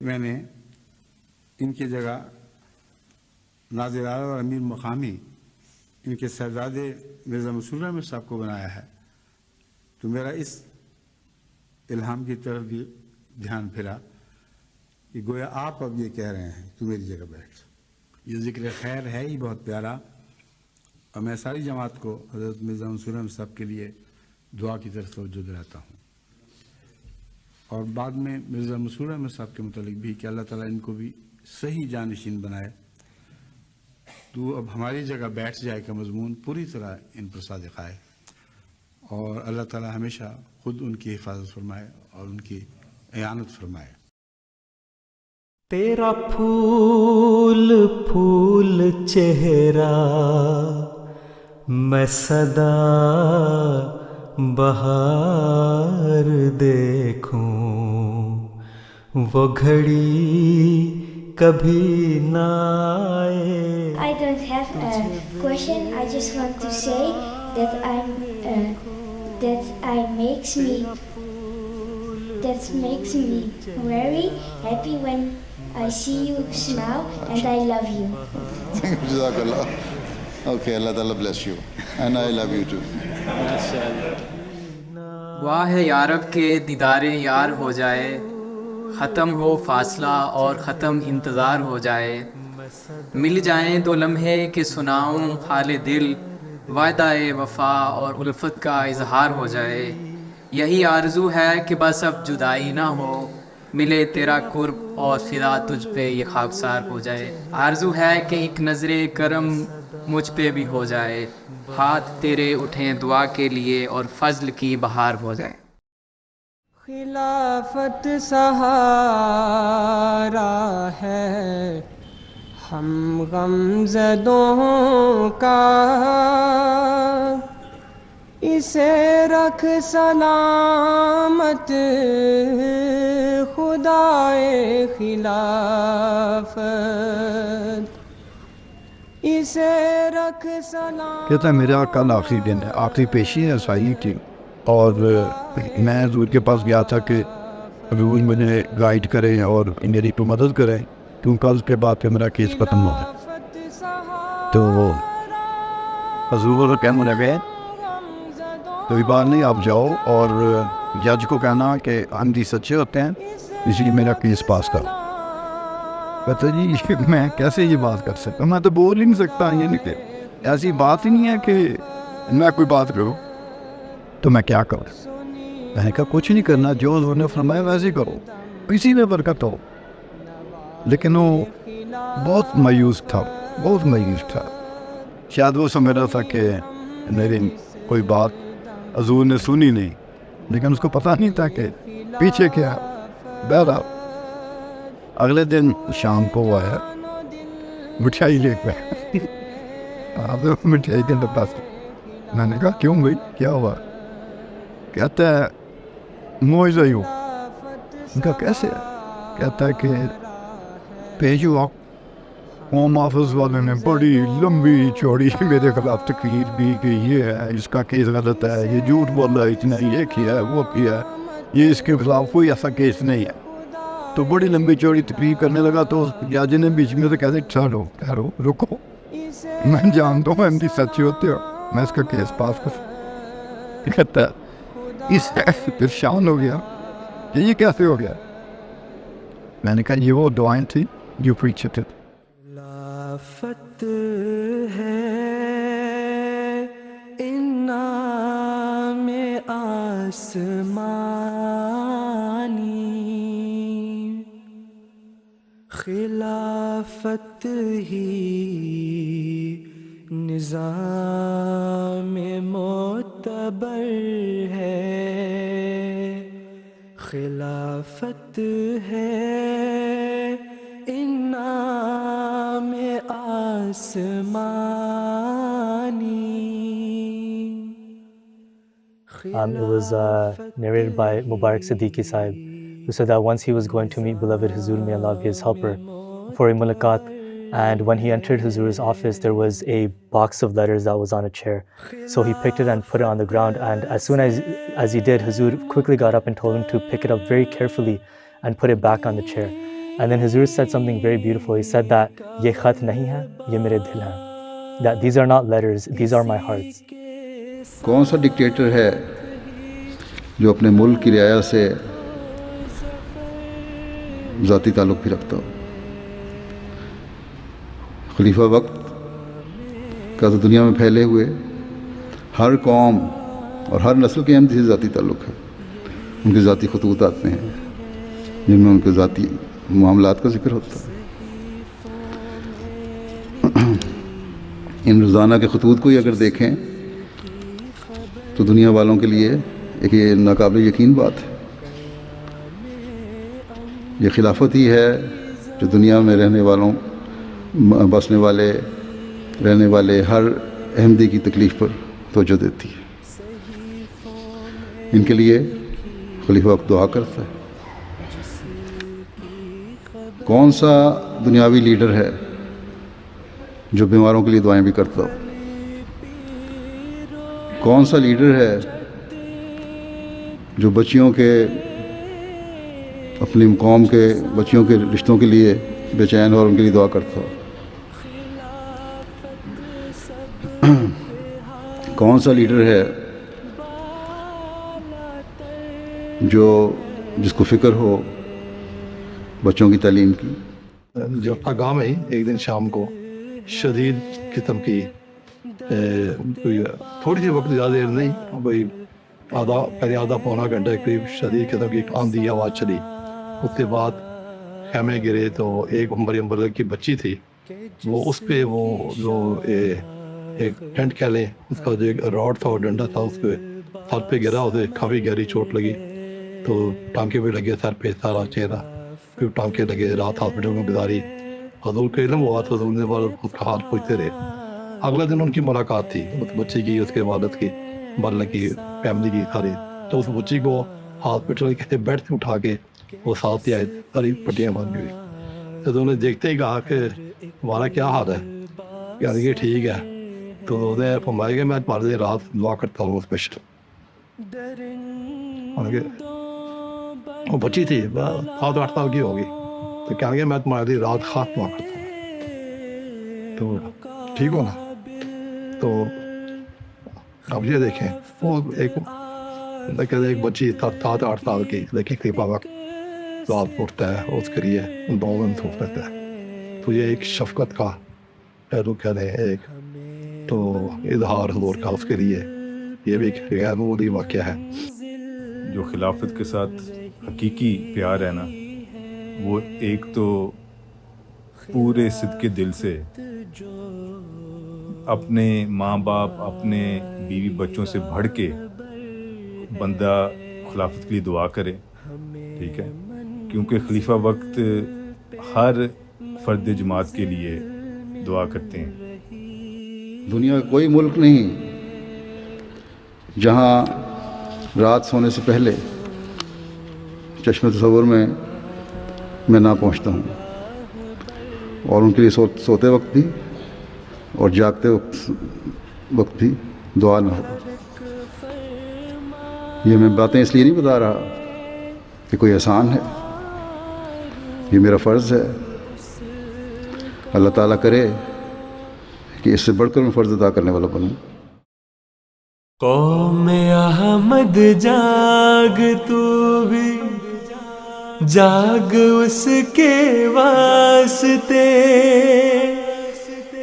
میں نے ان کی جگہ ناظر اعلیٰ اور امیر مقامی ان کے صاحبزادے مرزا مسرور احمد صاحب کو بنایا ہے تو میرا اس الہام کی طرف بھی دھیان پھرا کہ گویا آپ اب یہ کہہ رہے ہیں تو میری جگہ بیٹھ. یہ ذکر خیر ہے ہی بہت پیارا اور میں ساری جماعت کو حضرت مرزا مسرور احمد صاحب کے لیے دعا کی طرف توجہ دلاتا ہوں. اور بعد میں مرزا مسرور احمد صاحب کے متعلق بھی کہ اللہ تعالیٰ ان کو بھی صحیح جانشین بنائے. تو اب ہماری جگہ بیٹھ جائے کا مضمون پوری طرح ان پر صادق آئے اور اللہ تعالیٰ ہمیشہ خود ان کی حفاظت فرمائے اور ان کی اعانت فرمائے. تیرا پھول پھول چہرہ میں سدا بہار دیکھوں وہ گھڑی کبھی نہ آئے. I don't have a question. I just want to say that makes me very happy when I see you smile, and I love you. Jazakallah. Okay, Allah Ta'ala bless you, and I love you too. دعا ہے یارب کے دیدار یار ہو جائے، ختم ہو فاصلہ اور ختم انتظار ہو جائے، مل جائیں دو لمحے کہ سناؤں حال دل، وعدہ وفا اور الفت کا اظہار ہو جائے. یہی آرزو ہے کہ بس اب جدائی نہ ہو، ملے تیرا قرب اور فدا تجھ پہ یہ خاکسار ہو جائے. آرزو ہے کہ ایک نظر کرم مجھ پہ بھی ہو جائے، ہاتھ تیرے اٹھیں دعا کے لیے اور فضل کی بہار ہو جائے. خلافت سہارا ہے ہم غم زدوں کا، اسے رکھ سلامت خدائے خلافت، اسے رکھ سلامت. کہتا ہے میرا کل آخری دن ہے، آخری پیشی ہے عیسائی کی، اور میں حضور کے پاس گیا تھا کہ حضور مجھے گائیڈ کریں اور میری تو مدد کریں کیونکہ کل کے بعد پہ میرا کیس ختم ہو گیا. تو حضور کو کہنے لگے کوئی بات نہیں، آپ جاؤ اور جج کو کہنا کہ ہم جی سچے ہوتے ہیں اس لیے میرا کیس پاس کرو. کہتا جی میں کیسے یہ بات کر سکتا ہوں، میں تو بول ہی نہیں سکتا، یہ نہیں کہ ایسی بات ہی نہیں ہے کہ میں کوئی بات کروں تو میں کیا کروں. میں نے کہا کچھ نہیں کرنا، جو انہوں نے فرمایا ویسے ہی کرو، اسی میں برکت ہو. لیکن وہ بہت مایوس تھا، بہت مایوس تھا. شاید وہ سمجھ رہا تھا کہ میری کوئی بات حضور نے سنی نہیں، لیکن اس کو پتہ نہیں تھا کہ پیچھے کیا. بہرحال اگلے دن شام کو وہ آیا مٹھائی لے کے آپ مٹھائی کے پاس. میں نے کہا کیوں بھائی کیا ہوا؟ کہتا ہے معاوضہ ہی ہو. ان کا کیسے؟ کہتا ہے کہ پیشوا ہوم آفس والے نے بڑی لمبی چوڑی میرے خلاف تقریر دی کہ یہ ہے اس کا کیس غلط ہے، یہ جھوٹ بول رہا ہے، اتنا یہ کیا ہے وہ کیا ہے، یہ اس کے خلاف کوئی ایسا کیس نہیں ہے. تو بڑی لمبی چوڑی تقریر کرنے لگا تو جج نے بیچ میں سے کہتے ٹھہرو ٹھہرو رکو، میں جانتا ہوں ایم ڈی سچے ہوتے ہو، میں اس کا کیس پاس کر. کہتا ہے اس پریشان ہو گیا کہ یہ کیسے ہو گیا. میں نے کہا یہ وہ دعائیں تھی جو پریچ تھے. خلافت ہے انعام آسمانی، خلافت ہی نظام معتبر ہے، خلافت ہے انعام آسمانی. It was narrated by Mubarak Siddiqui Sahib, who said that once he was going to meet beloved Huzur, may Allah be his helper, for a mulaqat, and when he entered Huzur's office, there was a box of letters that was on a chair. So he picked it and put it on the ground, and as soon as he did, Huzur quickly got up and told him to pick it up very carefully and put it back on the chair. And then Huzur said something very beautiful. He said that ye khat nahi hai, ye mere dil hai. That these are not letters, these are my hearts. کون سا dictator ہے جو اپنے ملک کی رعایا سے ذاتی تعلق بھی رکھتا ہو؟ خلیفہ وقت کا تو دنیا میں پھیلے ہوئے ہر قوم اور ہر نسل کے احمدی سے ذاتی تعلق ہے. ان کے ذاتی خطوط آتے ہیں جن میں ان کے ذاتی معاملات کا ذکر ہوتا ہے. ان روزانہ کے خطوط کو ہی اگر دیکھیں تو دنیا والوں کے لیے ایک یہ ناقابل یقین بات ہے. یہ خلافت ہی ہے جو دنیا میں رہنے والوں بسنے والے رہنے والے ہر احمدی کی تکلیف پر توجہ دیتی ہے. ان کے لیے خلیفہ وقت دعا کرتا ہے. کون سا دنیاوی لیڈر ہے جو بیماروں کے لیے دعائیں بھی کرتا ہو؟ کون سا لیڈر ہے جو بچیوں کے اپنی قوم کے بچیوں کے رشتوں کے لیے بے چین اور ان کے لیے دعا کرتا ہو؟ کون سا لیڈر ہے جس کو فکر ہو بچوں کی تعلیم کی؟ جو اپنا گاؤں میں ہی ایک دن شام کو شدید قسم کی تھوڑی سی وقت زیادہ دیر نہیں بھائی آدھا پونا گھنٹہ قریب شدید قسم کی آندھی آواز چلی. اس کے بعد خیمے گرے تو ایک عمر کی بچی تھی وہ اس پہ وہ جو ایک ٹینٹ کہہ لیں اس کا جو ایک راڈ تھا اور ڈنڈا تھا اس پہ سر پہ گرا. اسے کافی گہری چوٹ لگی تو ٹانکے بھی لگے سر پہ سارا چہرہ پھر ٹانکے لگے. رات ہاسپٹل میں گزاری. حضور کے علم ہوا تو حضور نے اس کا حال پوچھتے رہے. اگلے دن ان کی ملاقات تھی اس بچی کی اس کے والد کی مرنے کی فیملی کی ساری. تو اس بچی کو ہاسپٹل کے بیڈ سے اٹھا کے وہ ساتھ ہی آئے ساری پٹیاں باندھی ہوئی. تو انہوں نے دیکھتے ہی کہا کہ ہمارا کیا حال ہے؟ یعنی کہ ٹھیک ہے. تو انہوں نے فرمایا کہ میں تمہارے لیے رات دعا کرتا ہوں اسپیشل. وہ بچی تھی 7-8 سال کی ہوگی تو کہیں گے میں تمہارے لیے رات خاص دعا کرتا ہوں تو ٹھیک ہو نا. تو اب یہ دیکھیں وہ ایک بچی 7-8 سال کی لیکن خلیفہ وقت رات اٹھتا ہے اس کے لیے دعا سوچ لیتا ہے. تو یہ ایک شفقت کا پہلو کہہ رہے ہیں ایک تو اظہار حضور کا اس کے لیے یہ بھی ایک غیر معمولی واقعہ ہے. جو خلافت کے ساتھ حقیقی پیار ہے نا وہ ایک تو پورے صدقے دل سے اپنے ماں باپ اپنے بیوی بچوں سے بڑھ کے بندہ خلافت کے لیے دعا کرے. ٹھیک ہے کیونکہ خلیفہ وقت ہر فرد جماعت کے لیے دعا کرتے ہیں. دنیا کا کوئی ملک نہیں جہاں رات سونے سے پہلے چشم تصور میں نہ پہنچتا ہوں اور ان کے لیے سوتے وقت بھی اور جاگتے وقت بھی دعا نہ ہو. یہ میں باتیں اس لیے نہیں بتا رہا کہ کوئی احسان ہے، یہ میرا فرض ہے. اللہ تعالیٰ کرے کہ اس سے بڑھ کر میں فرض ادا کرنے والا بنوں. قوم احمد جاگ تو بھی جاگ اس کے واسطے.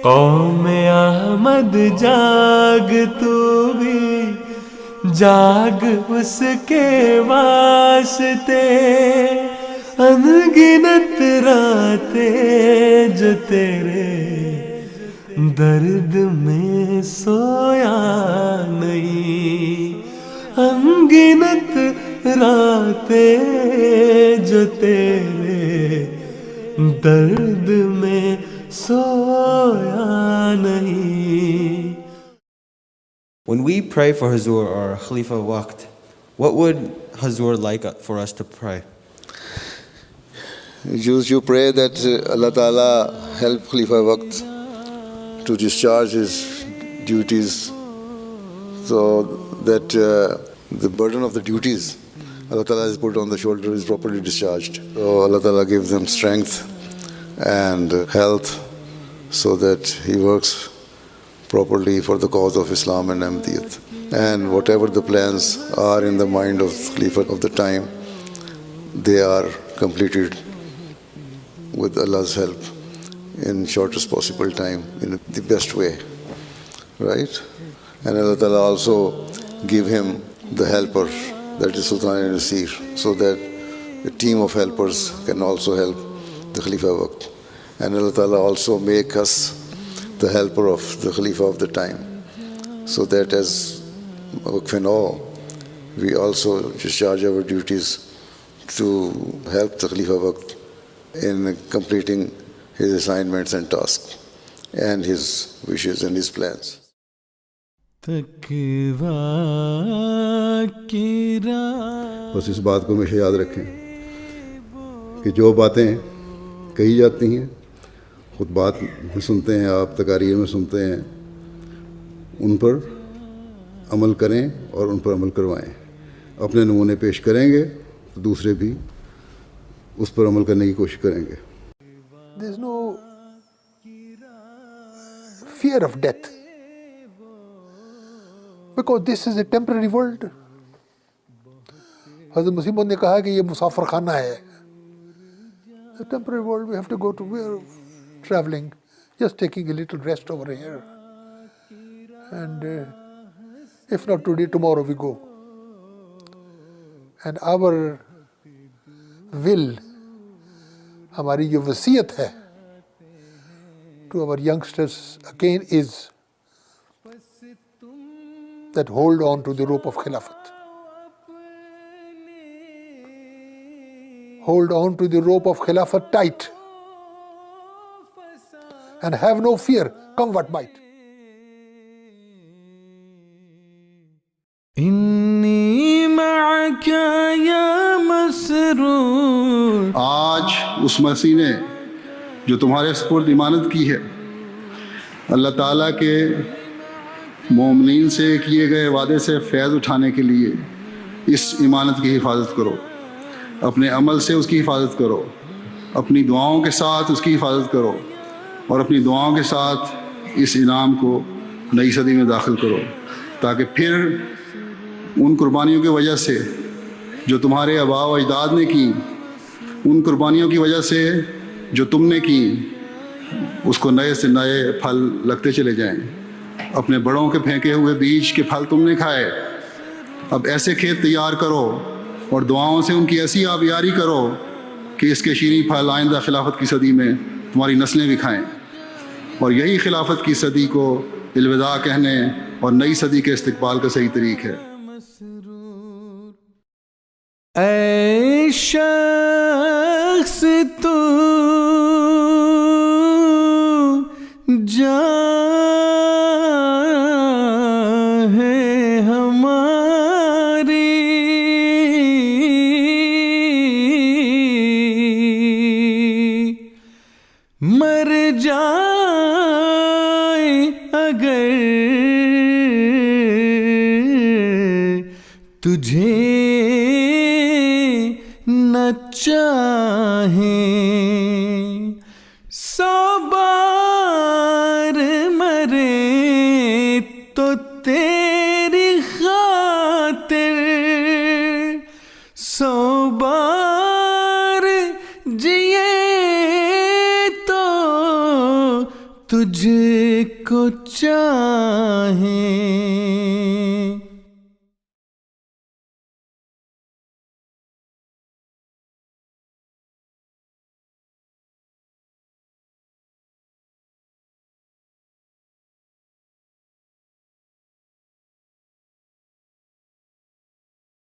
قوم احمد جاگ تو بھی جاگ اس کے واسطے. انگنت راتیں جو تیرے درد میں سویا نہیں. انگنت راتیں جو تیرے درد میں سویا نہیں. When we pray for Hazur or Khalifa Waqt, what would Hazur like for us to pray? You pray that Allah Ta'ala help Khalifa Waqt to discharge his duties so that the burden of the duties Allah Ta'ala is put on the shoulder is properly discharged. So Allah Ta'ala gives them strength and health so that he works properly for the cause of Islam and Ahmadiyyat. And whatever the plans are in the mind of Khalifa of the time, they are completed with Allah's help in shortest possible time, in the best way, right? And Allah Ta'ala also give him the helper, that is Sultan Nasir, so that a team of helpers can also help the Khalifa Waqt. And Allah Ta'ala also make us the helper of the Khalifa of the time, so that as Waqf-e-Nau, we also discharge our duties to help the Khalifa Waqt in completing his assignments and tasks and his wishes and his plans. بس اس بات کو ہمیشہ یاد رکھیں کہ جو باتیں کہی جاتی ہیں، خطبات میں سنتے ہیں آپ، تقاریر میں سنتے ہیں، ان پر عمل کریں اور ان پر عمل کروائیں. اپنے نمونے پیش کریں گے تو دوسرے بھی اس پر عمل کرنے کی کوشش کریں گے. There is no fear of death, because this is a temporary world. حضرت مسیح موعود نے کہا کہ یہ مسافر خانہ ہے. A temporary world, we have to go to where traveling, just taking a little rest over here. And if not today, tomorrow we go. And our will, ہماری جو وصیت ہے to our youngsters again is that hold on to the rope of Khilafat. Hold on to the rope of Khilafat tight and have no fear, come what might. انی معک یا مسرور. آج اس مسیح نے جو تمہارے سپرد امانت کی ہے، اللہ تعالیٰ کے مومنین سے کیے گئے وعدے سے فیض اٹھانے کے لیے اس امانت کی حفاظت کرو. اپنے عمل سے اس کی حفاظت کرو، اپنی دعاؤں کے ساتھ اس کی حفاظت کرو، اور اپنی دعاؤں کے ساتھ اس انعام کو نئی صدی میں داخل کرو، تاکہ پھر ان قربانیوں کی وجہ سے جو تمہارے آباء و اجداد نے کی، ان قربانیوں کی وجہ سے جو تم نے کی، اس کو نئے سے نئے پھل لگتے چلے جائیں. اپنے بڑوں کے پھینکے ہوئے بیج کے پھل تم نے کھائے، اب ایسے کھیت تیار کرو اور دعاؤں سے ان کی ایسی آبیاری کرو کہ اس کے شیریں پھل آئندہ خلافت کی صدی میں تمہاری نسلیں بھی کھائیں. اور یہی خلافت کی صدی کو الوداع کہنے اور نئی صدی کے استقبال کا صحیح طریق ہے. اے شخص تو جان ہے ہماری، مر جائے اگر تجھے نہ چاہیں، 100 بار مرے تو تیری خاطر، 100 بار جیے تو تجھ کو چاہیں.